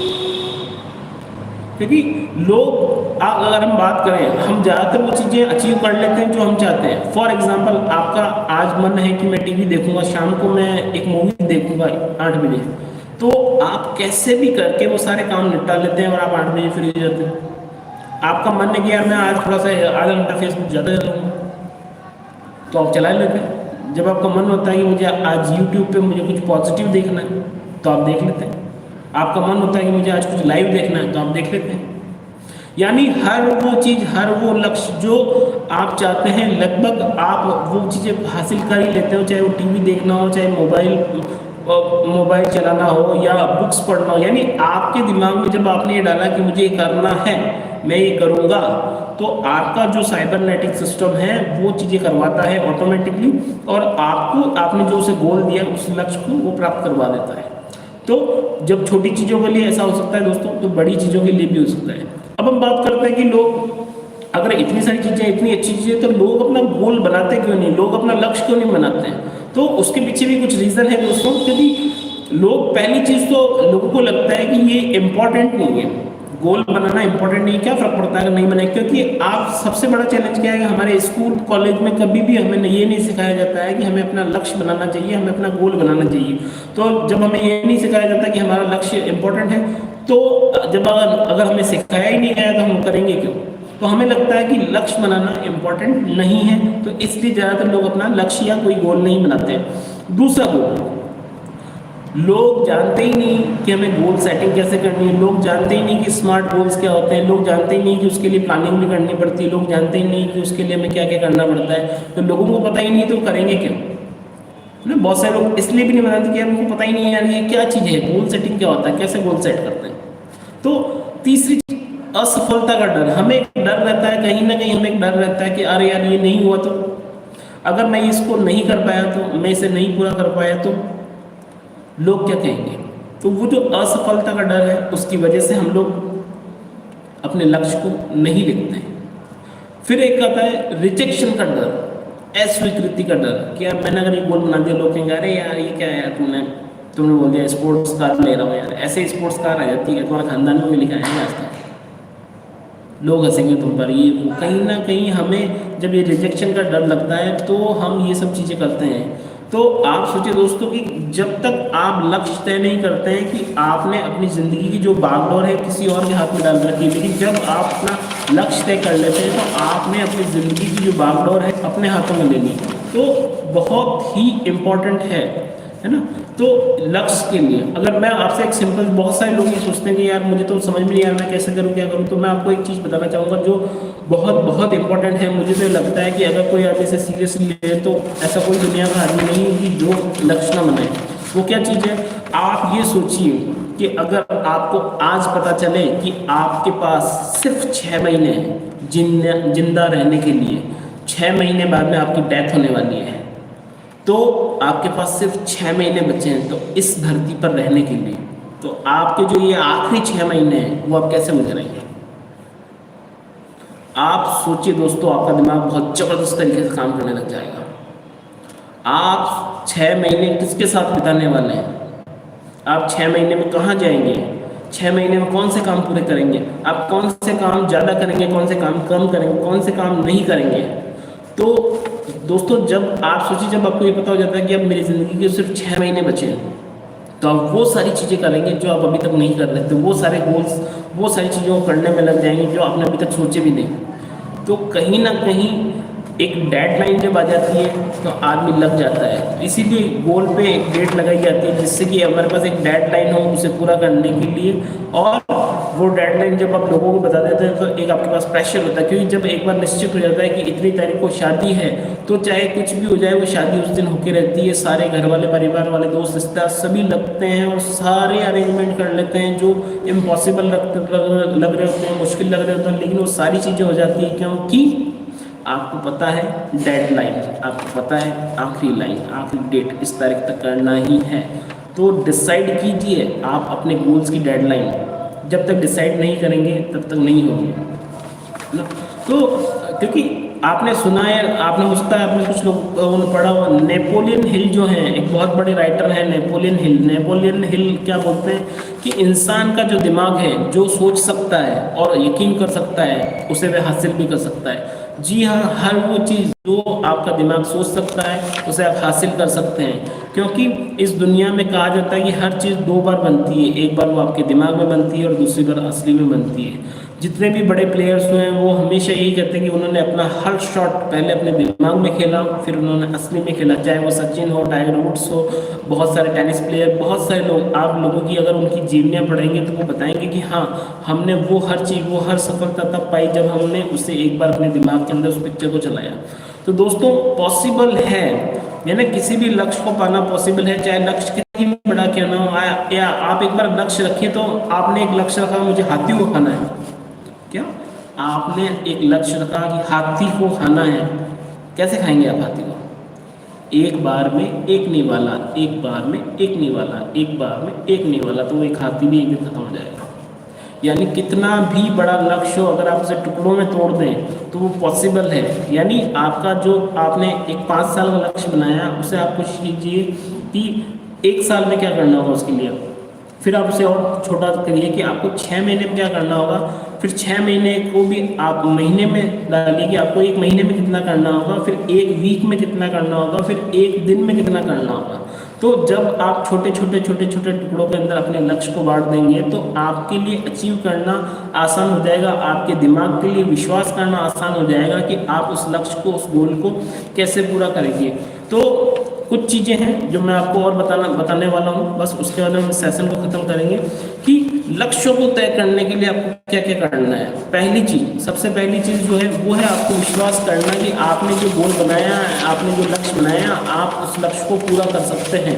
क्योंकि लोग अगर हम बात करें, हम ज़्यादातर वो चीज़ें अचीव कर लेते हैं जो हम चाहते हैं। फॉर एग्जांपल, आपका आज मन है कि मैं टीवी देखूंगा, शाम को मैं एक मूवी देखूंगा 8 बजे, तो आप कैसे भी करके वो सारे काम निपटा लेते हैं और आप 8 बजे फ्री हो जाते हैं। आपका मन है कि यार मैं आज थोड़ा सा आधा घंटा फेसबुक ज़्यादा चलाऊँगा, तो आप चला लेते हैं। जब आपका मन होता है कि मुझे आज यूट्यूब पर मुझे कुछ पॉजिटिव देखना है तो आप देख लेते हैं। आपका मन होता है कि मुझे आज कुछ लाइव देखना है तो आप देख लेते हैं। यानी हर वो चीज़, हर वो लक्ष्य जो आप चाहते हैं, लगभग आप वो चीज़ें हासिल कर ही लेते हो, चाहे वो टीवी देखना हो, चाहे मोबाइल चलाना हो या बुक्स पढ़ना हो। यानी आपके दिमाग में जब आपने ये डाला कि मुझे ये करना है, मैं ये करूँगा, तो आपका जो साइबरनेटिक सिस्टम है वो चीज़ें करवाता है ऑटोमेटिकली, और आपने जो उसे गोल दिया उस लक्ष्य को वो प्राप्त करवा देता है। तो जब छोटी चीज़ों के लिए ऐसा हो सकता है दोस्तों, तो बड़ी चीज़ों के लिए भी हो सकता है। अब हम बात करते हैं कि लोग, अगर इतनी सारी चीज़ें, इतनी अच्छी चीज़ें, तो लोग अपना गोल बनाते क्यों नहीं, लोग अपना लक्ष्य क्यों नहीं बनाते हैं? तो उसके पीछे भी कुछ रीज़न है दोस्तों, क्योंकि लोग, पहली चीज़ तो लोगों को लगता है कि ये इम्पोर्टेंट नहीं है, गोल बनाना इंपॉर्टेंट नहीं है, क्या फ़र्क पड़ता है अगर नहीं बनाए? क्योंकि आप, सबसे बड़ा चैलेंज क्या है कि हमारे स्कूल कॉलेज में कभी भी हमें ये नहीं सिखाया जाता है कि हमें अपना लक्ष्य बनाना चाहिए, हमें अपना गोल बनाना चाहिए। तो जब हमें ये नहीं सिखाया जाता कि हमारा लक्ष्य इंपॉर्टेंट है, तो जब अगर हमें सिखाया ही नहीं गया तो हम करेंगे क्यों? तो हमें लगता है कि लक्ष्य बनाना इम्पोर्टेंट नहीं है, तो इसलिए ज़्यादातर लोग अपना लक्ष्य या कोई गोल नहीं बनाते। दूसरा गोल, लोग जानते ही नहीं कि हमें गोल सेटिंग कैसे करनी है, लोग जानते ही नहीं कि स्मार्ट गोल्स क्या होते हैं, लोग जानते ही नहीं कि उसके लिए प्लानिंग भी करनी पड़ती है, लोग जानते ही नहीं कि उसके लिए हमें क्या क्या करना पड़ता है। तो लोगों को पता ही नहीं तो करेंगे क्यों ना? बहुत सारे लोग इसलिए भी नहीं बनाते कि यार उनको पता ही नहीं है यार ये क्या चीज़ है, गोल सेटिंग क्या होता है, कैसे गोल सेट करते हैं। तो तीसरी चीज, असफलता का डर। हमें एक डर रहता है, कहीं ना कहीं हमें एक डर रहता है कि अरे यार ये नहीं हुआ तो, अगर मैं इसको नहीं कर पाया तो, मैं इसे नहीं पूरा कर पाया तो लोग क्या कहेंगे? तो वो जो असफलता का डर है, उसकी वजह से हम लोग अपने लक्ष्य को नहीं लिखते हैं। फिर एक आता है रिजेक्शन का डर, अस्वीकृति का डर, कि यार मैंने अगर ये गोल बना दिया, लोग कहेंगे अरे यार ये क्या है यार, तुमने बोल दिया स्पोर्ट्स कार ले रहा हूँ यार, ऐसे स्पोर्ट्स कार आ जाती है, तुम्हारे खानदान में भी लिखा है आज तक, लोग हंसेंगे तुम पर। ये कहीं ना कहीं हमें जब ये रिजेक्शन का डर लगता है तो हम ये सब चीज़ें करते हैं। तो आप सोचिए दोस्तों कि जब तक आप लक्ष्य तय नहीं करते हैं कि आपने अपनी ज़िंदगी की जो बागडोर है किसी और के हाथ में डाल रखी है, लेकिन जब आप अपना लक्ष्य तय कर लेते हैं तो आपने अपनी ज़िंदगी की जो बागडोर है अपने हाथों में लेनी, तो बहुत ही इम्पोर्टेंट है ना? तो लक्ष्य के लिए अगर मैं आपसे एक सिंपल, बहुत सारे लोग ये सोचते हैं कि यार मुझे तो समझ में नहीं आ रहा मैं कैसे करूँ, क्या करूँ, तो मैं आपको एक चीज़ बताना चाहूँगा जो बहुत बहुत इंपॉर्टेंट है। मुझे तो लगता है कि अगर कोई आदमी इसे सीरियसली ले तो ऐसा कोई दुनिया का आदमी नहीं है कि जो लक्ष्य ना बनाए। वो क्या चीज़ है? आप ये सोचिए कि अगर आपको आज पता चले कि आपके पास सिर्फ 6 महीने हैं जिंदा रहने के लिए, 6 महीने बाद में आपकी डेथ होने वाली है, तो आपके पास सिर्फ 6 महीने बचे हैं तो इस धरती पर रहने के लिए, तो आपके जो ये आखिरी 6 महीने हैं वो आप कैसे गुजारेंगे? आप सोचिए दोस्तों, आपका दिमाग बहुत जबरदस्त तरीके से काम करने लग जाएगा। आप 6 महीने किसके साथ बिताने वाले हैं? आप 6 महीने में कहाँ जाएंगे? 6 महीने में कौन से काम पूरे करेंगे? आप कौन से काम ज़्यादा करेंगे, कौन से काम कम करेंगे, कौन से काम नहीं करेंगे? तो दोस्तों जब आप सोचिए, जब आपको ये पता हो जाता है कि अब मेरी ज़िंदगी के सिर्फ 6 महीने बचे हैं, तो आप वो सारी चीज़ें करेंगे जो आप अभी तक नहीं कर रहे थे, वो सारे गोल्स, वो सारी चीज़ों को करने में लग जाएंगे जो आपने अभी तक सोचे भी नहीं। तो कहीं ना कहीं एक डेडलाइन जब आ जाती है तो आदमी लग जाता है, इसीलिए गोल पे एक डेट लगाई जाती है जिससे कि हमारे पास एक डेडलाइन हो उसे पूरा करने के लिए। और वो डेडलाइन जब आप लोगों को बता देते हैं तो एक आपके पास प्रेशर होता है, क्योंकि जब एक बार निश्चित हो जाता है कि इतनी तारीख को शादी है तो चाहे कुछ भी हो जाए वो शादी उस दिन होके रहती है। सारे घर वाले, परिवार वाले, दोस्त, रिश्तेदार सभी लगते हैं और सारे अरेंजमेंट कर लेते हैं जो इम्पॉसिबल लग रहे होते हैं, मुश्किल लग रहे होते हैं, लेकिन वो सारी चीज़ें हो जाती है क्योंकि आपको पता है डेडलाइन, आपको पता है आखिरी लाइन, आखिरी डेट इस तारीख तक करना ही है। तो डिसाइड कीजिए आप अपने गोल्स की डेडलाइन, जब तक डिसाइड नहीं करेंगे तब तक नहीं होगी ना। तो क्योंकि आपने सुना है, आपने हो सकता है आपने कुछ लोग पढ़ा हुआ, नेपोलियन हिल जो है एक बहुत बड़े राइटर हैं नेपोलियन हिल। नेपोलियन हिल क्या बोलते हैं कि इंसान का जो दिमाग है, जो सोच सकता है और यकीन कर सकता है उसे वह हासिल भी कर सकता है। जी हाँ, हर वो चीज़ जो आपका दिमाग सोच सकता है उसे आप हासिल कर सकते हैं, क्योंकि इस दुनिया में कहा जाता है कि हर चीज़ 2 बार बनती है, एक बार वो आपके दिमाग में बनती है और दूसरी बार असली में बनती है। जितने भी बड़े प्लेयर्स हुए हैं वो हमेशा यही कहते हैं कि उन्होंने अपना हर शॉट पहले अपने दिमाग में खेला, फिर उन्होंने असली में खेला। चाहे वो सचिन हो, टाइगर वुड्स हो, बहुत सारे टेनिस प्लेयर, बहुत सारे लोग, आप लोगों की अगर उनकी जीवनियाँ पढ़ेंगे तो वो बताएंगे कि हाँ, हमने वो हर चीज़, वो हर सफलता तब पाई जब हमने उसे एक बार अपने दिमाग के अंदर उस पिक्चर को चलाया। तो दोस्तों पॉसिबल है, यानी किसी भी लक्ष्य को पाना पॉसिबल है, चाहे लक्ष्य कितनी बड़ा क्यों ना हो। या आप एक बार लक्ष्य रखिए, तो आपने एक लक्ष्य रखा मुझे हाथी को खाना है, क्या आपने एक लक्ष्य रखा कि हाथी को खाना है, कैसे खाएंगे आप हाथी को? एक बार में एक नहीं वाला, एक बार में एक नहीं वाला, एक बार में एक नहीं वाला, तो एक हाथी भी एक दिन खत्म हो जाएगा। यानी कितना भी बड़ा लक्ष्य हो, अगर आप उसे टुकड़ों में तोड़ दें तो वो पॉसिबल है। यानी आपका जो आपने एक 5 साल का लक्ष्य बनाया, उसे आप कोशिश कीजिए कि 1 साल में क्या करना होगा उसके लिए, फिर आप उसे और छोटा करिए कि आपको 6 महीने में क्या करना होगा, फिर 6 महीने को भी आप महीने में डालिए कि आपको 1 महीने में कितना करना होगा, फिर 1 वीक में कितना करना होगा, फिर 1 दिन में कितना करना होगा। तो जब आप छोटे छोटे छोटे छोटे टुकड़ों के अंदर अपने लक्ष्य को बांट देंगे तो आपके लिए अचीव करना आसान हो जाएगा, आपके दिमाग के लिए विश्वास करना आसान हो जाएगा कि आप उस लक्ष्य को, उस गोल को कैसे पूरा करेंगे। तो कुछ चीज़ें हैं जो मैं आपको और बताने वाला हूँ, बस उसके बाद हम सेशन को ख़त्म करेंगे कि लक्ष्यों को तय करने के लिए आपको क्या क्या करना है। पहली चीज़, सबसे पहली चीज़ जो है वो है आपको विश्वास करना कि आपने जो गोल बनाया है, आपने जो लक्ष्य बनाया, आप उस लक्ष्य को पूरा कर सकते हैं।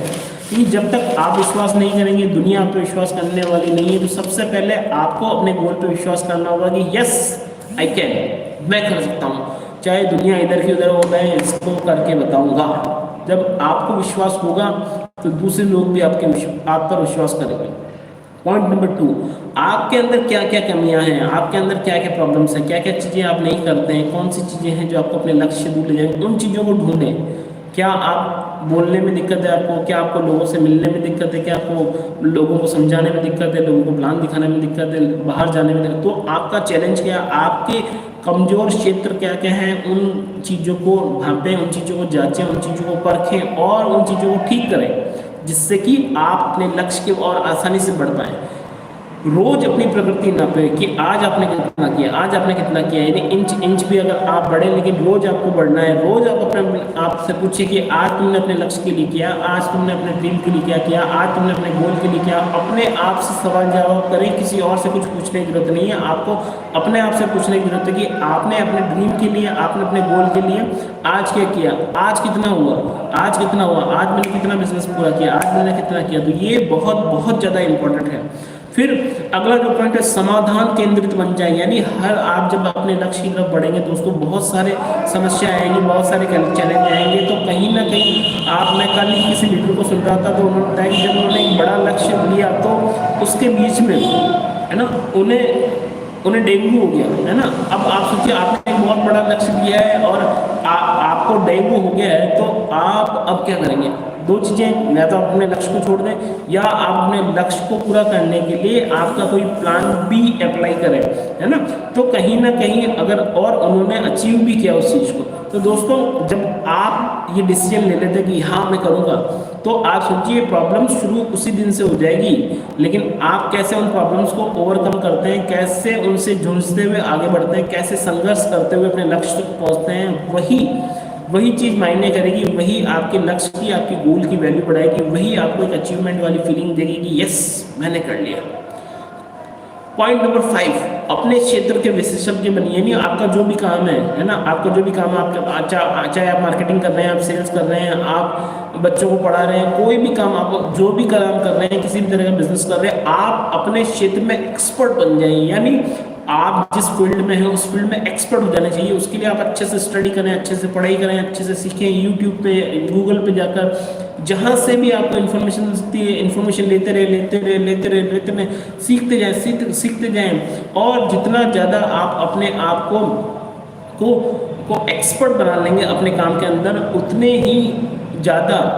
क्योंकि जब तक आप विश्वास नहीं करेंगे, दुनिया आप पे विश्वास करने वाली नहीं है। तो सबसे पहले आपको अपने गोल पे विश्वास करना होगा कि यस आई कैन, मैं कर सकता हूँ, चाहे दुनिया इधर की उधर हो, मैं इसको करके बताऊँगा। जब आपको विश्वास होगा तो दूसरे लोग भी आप पर विश्वास करेंगे। पॉइंट नंबर 2, आपके अंदर क्या क्या कमियां हैं, आपके अंदर क्या क्या प्रॉब्लम्स हैं, क्या क्या चीज़ें आप नहीं करते हैं, कौन सी चीज़ें हैं जो आपको अपने लक्ष्य से दूर ले जाएंगे, उन चीज़ों को ढूंढें। क्या आप बोलने में दिक्कत है आपको, क्या आपको लोगों से मिलने में दिक्कत है, क्या आपको लोगों को समझाने में दिक्कत है, लोगों को प्लान दिखाने में दिक्कत है, बाहर जाने में दिक्कत। तो आपका चैलेंज क्या, आपके कमज़ोर क्षेत्र क्या क्या हैं, उन चीज़ों को भापें, उन चीज़ों को जांचें, उन चीज़ों को परखें और उन चीज़ों को ठीक करें, जिससे कि आप अपने लक्ष्य की ओर आसानी से बढ़ पाएँ। रोज अपनी प्रगति नापें कि आज आपने कितना किया, आज आपने कितना किया, यानी इंच इंच भी अगर आप बढ़े, लेकिन रोज आपको बढ़ना है। रोज आप अपने आप से पूछिए कि आज तुमने अपने लक्ष्य के लिए किया, आज तुमने अपने ड्रीम के लिए क्या किया, आज तुमने अपने गोल के लिए किया। अपने आप से सवाल जवाब करें, किसी और से कुछ पूछने की जरूरत नहीं है। आपको अपने आप से पूछने की जरूरत है कि आपने अपने ड्रीम के लिए, आपने अपने गोल के लिए आज क्या किया, आज कितना हुआ, आज कितना हुआ, आज मैंने कितना बिजनेस पूरा किया, आज मैंने कितना किया। तो ये बहुत बहुत ज़्यादा इंपॉर्टेंट है। फिर अगला जो पॉइंट है, समाधान केंद्रित बन जाए। यानी हर आप जब अपने लक्ष्य की तरफ बढ़ेंगे दोस्तों, बहुत सारे समस्या आएंगी, बहुत सारे चैलेंज आएंगे। तो कहीं ना कहीं मैं कल ही किसी लीडर को सुन रहा था, तो उन्होंने बताया कि जब उन्होंने एक बड़ा लक्ष्य लिया तो उसके बीच में है ना उन्हें डेंगू हो गया, है ना। अब आप सोचिए, आपने एक बहुत बड़ा लक्ष्य लिया है और आपको डेंगू हो गया है, तो आप अब क्या करेंगे। दो चीज़ें, या तो आप अपने लक्ष्य को छोड़ दें, या आप अपने लक्ष्य को पूरा करने के लिए आपका कोई प्लान भी अप्लाई करें, है ना। तो कहीं ना कहीं अगर और उन्होंने अचीव भी किया उस चीज़ को, तो दोस्तों जब आप ये डिसीजन ले लेते कि हाँ मैं करूँगा, तो आप सोचिए प्रॉब्लम शुरू उसी दिन से हो जाएगी। लेकिन आप कैसे उन प्रॉब्लम्स को ओवरकम करते हैं, कैसे उनसे जूझते हुए आगे बढ़ते हैं, कैसे संघर्ष करते हुए अपने लक्ष्य तक पहुँचते हैं, वही चीज़ मायने करेगी, वही आपके लक्ष्य की, आपकी गोल की वैल्यू बढ़ाएगी, वही आपको एक अचीवमेंट वाली फीलिंग देगी कि यस मैंने कर लिया। पॉइंट नंबर 5, अपने क्षेत्र के विशेषज्ञ बनिए। नहीं, आपका जो भी काम है ना, आपका जो भी काम है, आपका चाहे आप मार्केटिंग कर रहे हैं, आप सेल्स कर रहे हैं, आप बच्चों को पढ़ा रहे हैं, कोई भी काम, आप जो भी काम कर रहे हैं, किसी भी तरह का बिजनेस कर रहे हैं, आप अपने क्षेत्र में एक्सपर्ट बन जाइए। यानी आप जिस फील्ड में हैं उस फील्ड में एक्सपर्ट हो जाना चाहिए। उसके लिए आप अच्छे से स्टडी करें, अच्छे से पढ़ाई करें, अच्छे से सीखें। यूट्यूब पे, गूगल पे जाकर जहाँ से भी आपको इन्फॉर्मेशन मिलती है, इन्फॉर्मेशन लेते रहे, सीखते जाएं। और जितना ज़्यादा आप अपने आप को एक्सपर्ट बना लेंगे अपने काम के अंदर,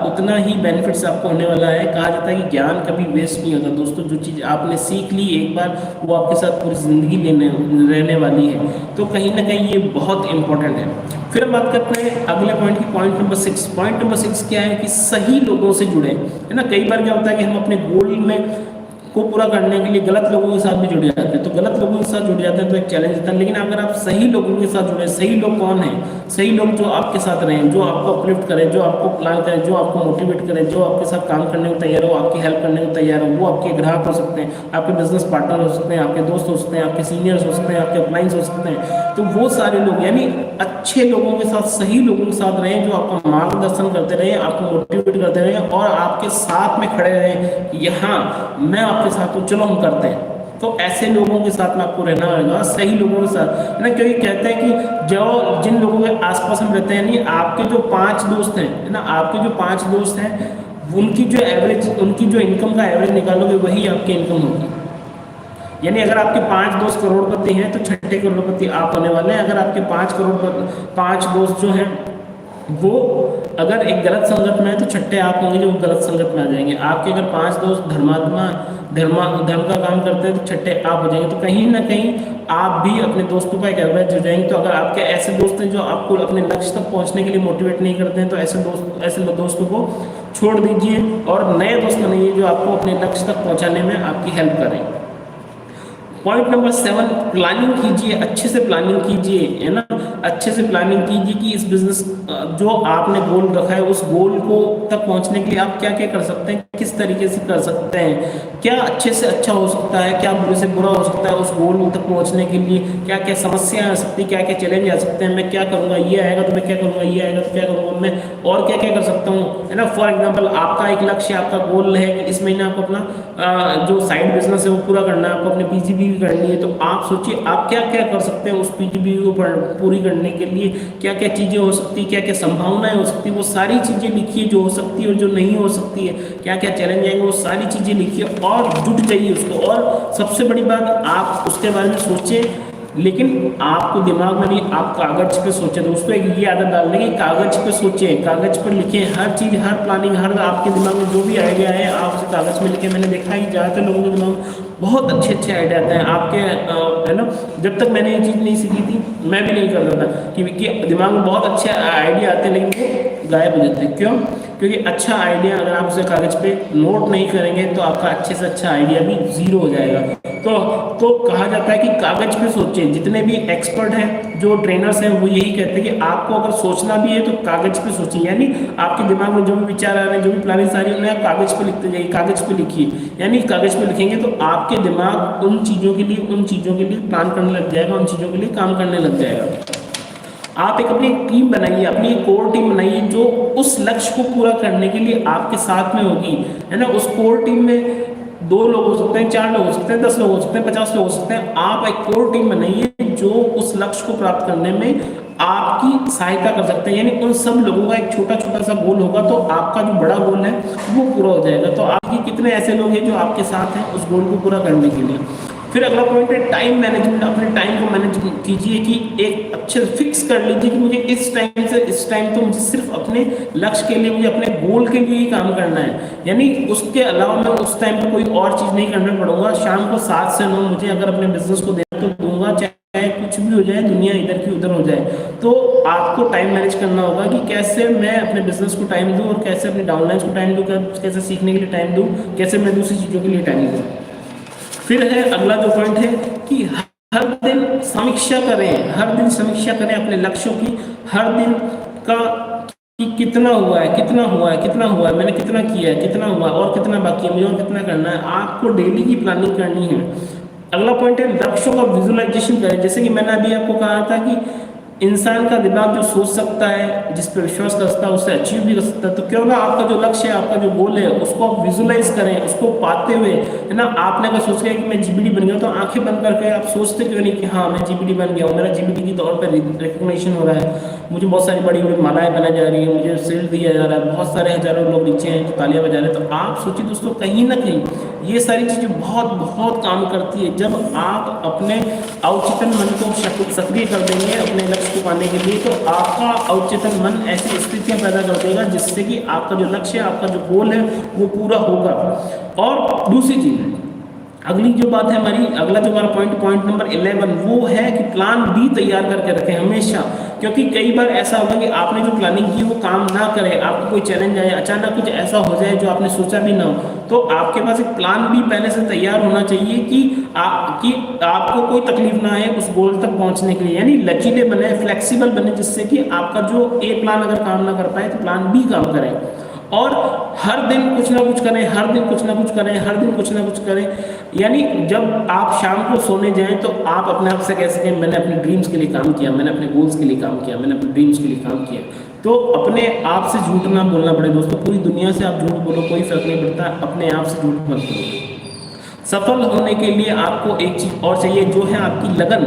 उतना ही बेनिफिट्स आपको होने वाला है। कहा जाता है कि ज्ञान कभी वेस्ट नहीं होता दोस्तों। जो चीज़ आपने सीख ली एक बार, वो आपके साथ पूरी ज़िंदगी रहने वाली है। तो कहीं ना कहीं ये बहुत इंपॉर्टेंट है। फिर हम बात करते हैं अगले पॉइंट की, पॉइंट नंबर 6। पॉइंट नंबर 6 क्या है कि सही लोगों से जुड़े, है ना। कई बार क्या होता है कि हम अपने गोल को पूरा करने के लिए गलत लोगों के साथ भी जुड़ जाते हैं। तो गलत लोगों के साथ जुड़ जाते हैं तो एक चैलेंज होता है। लेकिन अगर आप सही लोगों के साथ जुड़े, सही लोग कौन हैं, सही लोग जो आपके साथ रहें, जो आपको अपलिफ्ट करें, जो आपको प्लान करें, जो आपको मोटिवेट करें, जो आपके साथ काम करने को तैयार हो, आपकी हेल्प करने को तैयार हो। वो आपके ग्राहक हो सकते हैं, आपके बिजनेस पार्टनर हो सकते हैं, आपके दोस्त हो सकते हैं, आपके सीनियर्स हो सकते हैं, आपके अपलाइंस हो सकते हैं। तो वो सारे लोग, यानी अच्छे लोगों के साथ, सही लोगों के साथ रहें, जो आपका मार्गदर्शन करते रहें, आपको मोटिवेट करते रहें और आपके साथ में खड़े रहें। यहाँ मैं आपके साथ हूँ, चलो हम करते हैं। तो ऐसे लोगों के साथ में आपको रहना होगा, सही लोगों के साथ, है ना। क्योंकि कहते हैं कि जिन लोगों के आसपास हम रहते हैं, नहीं, आपके जो 5 दोस्त हैं, है ना, आपके जो 5 दोस्त हैं, उनकी जो इनकम का एवरेज निकालोगे, वही आपकी इनकम होगी। यानी अगर आपके 5 दोस्त करोड़पति हैं तो छठे करोड़पति आप होने वाले हैं। अगर आपके 5 दोस्त जो हैं वो अगर एक गलत संगत में है तो छठे आप होंगे जो गलत संगत में आ जाएंगे। आपके अगर 5 दोस्त धर्म का काम करते हैं तो छठे आप हो जाएंगे। तो कहीं ना कहीं आप भी अपने दोस्तों का एक एवरेज हो जाएंगे। तो अगर आपके ऐसे दोस्त हैं जो आपको अपने लक्ष्य तक पहुंचने के लिए मोटिवेट नहीं करते हैं तो ऐसे दोस्तों को छोड़ दीजिए और नए दोस्त बनाइए जो आपको अपने लक्ष्य तक पहुंचाने में आपकी हेल्प करें। पॉइंट नंबर 7, प्लानिंग कीजिए, अच्छे से प्लानिंग कीजिए, है ना। अच्छे से प्लानिंग कीजिए कि इस बिजनेस जो आपने गोल रखा है उस गोल को तक पहुंचने के लिए आप क्या क्या कर सकते हैं, किस तरीके से कर सकते हैं, क्या अच्छे से अच्छा हो सकता है, क्या बुरे से बुरा हो सकता है। उस गोल तक पहुंचने के लिए क्या क्या समस्याएं आ सकती है, क्या क्या चैलेंज आ सकते हैं, मैं क्या करूँगा, ये आएगा तो मैं क्या करूँगा, ये आएगा तो क्या करूँगा, मैं और क्या क्या कर सकता हूँ, है ना। फॉर एग्जाम्पल आपका एक लक्ष्य, आपका गोल है कि इस महीने आपको अपना जो साइड बिजनेस है वो पूरा करना है, आपको अपनी पीजीबी करनी है। तो आप सोचिए आप क्या क्या कर सकते हैं उस पीजीबी को पूरी करने के लिए, क्या क्या चीज़ें हो सकती है, क्या क्या संभावनाएं हो सकती है, वो सारी चीज़ें लिखिए जो हो सकती है और जो नहीं हो सकती है, क्या क्या चैलेंज आएंगे वो सारी चीज़ें लिखिए और जुट जाइए उसको। और सबसे बड़ी बात, आप उसके बारे में सोचें लेकिन आपको दिमाग में नहीं, आप कागज पे सोचें। दोस्तों एक ये आदत डालने की, कागज पे सोचें, कागज पर लिखें हर चीज़, हर प्लानिंग, हर आपके दिमाग में जो भी आइडिया है आप उसे कागज में लिखें। मैंने देखा है ज़्यादातर लोगों के दिमाग में बहुत अच्छे अच्छे आइडिया आते हैं आपके, है ना। जब तक मैंने ये चीज़ नहीं सीखी थी मैं भी नहीं करता था कि दिमाग में बहुत अच्छे आइडिया आते हैं लेकिन वो गायब हो जाते हैं। क्यों? क्योंकि अच्छा आइडिया अगर आप उसे कागज पे नोट नहीं करेंगे तो आपका अच्छे से अच्छा आइडिया भी जीरो हो जाएगा। तो कहा जाता है कि कागज पे सोचें। जितने भी एक्सपर्ट हैं, जो ट्रेनर्स हैं, वो यही कहते हैं कि आपको अगर सोचना भी है तो कागज पे सोचिए। यानी आपके दिमाग में जो भी विचार आ रहे हैं, जो भी प्लानिंग आ रही है, उन्हें आप कागज पे लिखते जाइए, कागज पे लिखिए। यानी कागज पे लिखेंगे तो आपके दिमाग उन चीज़ों के लिए प्लान करने लग जाएगा, उन चीज़ों के लिए काम करने लग जाएगा। आप अपनी एक टीम बनाइए, अपनी एक कोर टीम बनाइए जो उस लक्ष्य को पूरा करने के लिए आपके साथ में होगी, है ना। उस कोर टीम में 2 लोग हो सकते हैं, 4 लोग हो सकते हैं, 10 लोग हो सकते हैं, 50 लोग हो सकते हैं। आप एक कोर टीम बनाइए जो उस लक्ष्य को प्राप्त करने में आपकी सहायता कर सकते हैं। यानी उन सब लोगों का एक छोटा छोटा सा गोल होगा तो आपका जो बड़ा गोल है वो पूरा हो जाएगा। तो आपके कितने ऐसे लोग हैं जो आपके साथ हैं उस गोल को पूरा करने के लिए। फिर अगला पॉइंट है टाइम मैनेजमेंट। अपने टाइम को मैनेज कीजिए कि एक अच्छे फिक्स कर लीजिए कि मुझे इस टाइम से इस टाइम तो मुझे सिर्फ अपने लक्ष्य के लिए, मुझे अपने गोल के लिए ही काम करना है। यानी उसके अलावा मैं उस टाइम पर कोई और चीज़ नहीं करना पड़ूंगा। शाम को 7 से 9 मुझे अगर अपने बिजनेस को देना तो दूंगा, चाहे कुछ भी हो जाए, दुनिया इधर की उधर हो जाए। तो आपको टाइम मैनेज करना होगा कि कैसे मैं अपने बिजनेस को टाइम दूँ और कैसे अपने डाउनलाइंस को टाइम दूँ, कैसे सीखने के लिए टाइम दूँ, कैसे मैं दूसरी चीज़ों के लिए टाइम दूँ। फिर है अगला जो पॉइंट है कि हर दिन समीक्षा करें, हर दिन समीक्षा करें अपने लक्ष्यों की, हर दिन का कि कितना हुआ है, कितना हुआ है, कितना हुआ है, मैंने कितना किया है, कितना हुआ है और कितना बाकी है, मुझे और कितना करना है। आपको डेली की प्लानिंग करनी है। अगला पॉइंट है लक्ष्यों का विजुअलाइजेशन करें। जैसे कि मैंने अभी आपको कहा था कि इंसान का दिमाग जो सोच सकता है, जिस पर विश्वास कर सकता है, उससे अचीव भी कर सकता है। तो क्यों ना आपका जो लक्ष्य है, आपका जो गोल है, उसको आप विजुलाइज करें, उसको पाते हुए, है ना। आपने अगर सोच लिया कि मैं जीबीडी बन गया तो आंखें बंद करके आप सोचते क्यों नहीं कि हाँ मैं जीबीडी बन गया हूँ, मेरा जीबीडी की तौर पर रिकग्निशन हो रहा है, मुझे बहुत सारी बड़ी बड़ी मालाएं बनाई जा रही है, मुझे शील्ड दिया जा रहा है, बहुत सारे हजारों लोग नीचे हैं जो तालियां बजा रहे हैं। तो आप सोचिए दोस्तों, कहीं ना कहीं ये सारी चीज़ें बहुत बहुत काम करती है। जब आप अपने अवचेतन मन को सक्रिय कर देंगे अपने लक्ष्य को पाने के लिए, तो आपका अवचेतन मन ऐसी स्थितियां पैदा कर देगा जिससे कि आपका जो लक्ष्य है, आपका जो गोल है वो पूरा होगा। और दूसरी चीज़, अगली जो बात है हमारी, अगला जो हमारा पॉइंट नंबर 11 वो है कि प्लान बी तैयार करके रखें हमेशा। क्योंकि कई बार ऐसा होगा कि आपने जो प्लानिंग की वो काम ना करे, आपको कोई चैलेंज आए, अचानक कुछ ऐसा हो जाए जो आपने सोचा भी ना हो, तो आपके पास एक प्लान भी पहले से तैयार होना चाहिए कि आपको कोई तकलीफ ना आए उस गोल तक पहुंचने के लिए। यानी लचीले बने, फ्लेक्सिबल बने, जिससे कि आपका जो ए प्लान अगर काम ना कर पाए तो प्लान बी काम करे। और हर दिन कुछ ना कुछ करें, हर दिन कुछ ना कुछ करें, हर दिन कुछ ना कुछ करें। यानी जब आप शाम को सोने जाएं तो आप अपने आप से कह सकें मैंने अपने ड्रीम्स के लिए काम किया, मैंने अपने गोल्स के लिए काम किया, मैंने अपने ड्रीम्स के लिए काम किया। तो अपने आप से झूठ ना बोलना पड़े दोस्तों। पूरी दुनिया से आप झूठ बोलो, कोई फर्क नहीं पड़ता, अपने आप से झूठ मत बोलो। सफल होने के लिए आपको एक चीज और चाहिए, जो है आपकी लगन।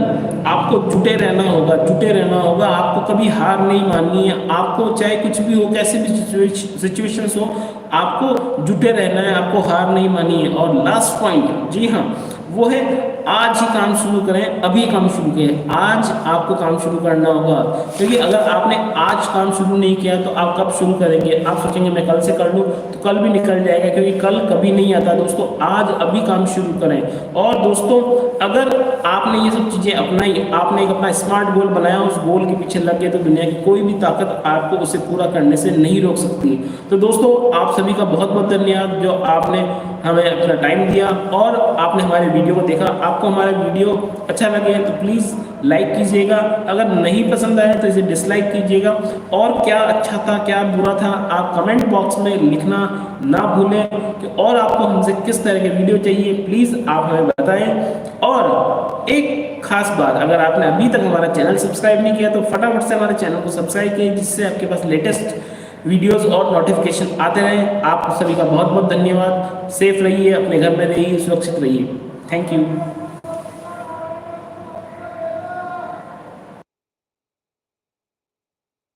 आपको जुटे रहना होगा, जुटे रहना होगा, आपको कभी हार नहीं माननी है। आपको चाहे कुछ भी हो, कैसे भी सिचुएशंस हो, आपको जुटे रहना है, आपको हार नहीं माननी है। और लास्ट पॉइंट, जी हाँ, वो है आज ही काम शुरू करें, अभी काम शुरू करें। आज आपको काम शुरू करना होगा, क्योंकि अगर आपने आज काम शुरू नहीं किया तो आप कब शुरू करेंगे? आप सोचेंगे मैं कल से कर लूँ, तो कल भी निकल जाएगा, क्योंकि कल कभी नहीं आता दोस्तों। आज अभी काम शुरू करें। और दोस्तों अगर आपने ये सब चीज़ें अपनाई, आपने एक अपना स्मार्ट गोल बनाया, उस गोल के पीछे लग गए, तो दुनिया की कोई भी ताकत आपको उसे पूरा करने से नहीं रोक सकती। तो दोस्तों आप सभी का बहुत बहुत धन्यवाद जो आपने हमें अपना टाइम दिया और आपने हमारे वीडियो को देखा। आपको हमारा वीडियो अच्छा लगे तो प्लीज़ लाइक कीजिएगा, अगर नहीं पसंद आया तो इसे डिसलाइक कीजिएगा। और क्या अच्छा था क्या बुरा था आप कमेंट बॉक्स में लिखना ना भूलें कि और आपको हमसे किस तरह के वीडियो चाहिए, प्लीज़ आप हमें बताएं। और एक खास बात, अगर आपने अभी तक हमारा चैनल सब्सक्राइब नहीं किया तो फटाफट से हमारे चैनल को सब्सक्राइब कीजिए, जिससे आपके पास लेटेस्ट वीडियोस और नोटिफिकेशन आते रहें। आप सभी का बहुत बहुत धन्यवाद। सेफ रहिए, अपने घर में रहिए, सुरक्षित रहिए। Thank you.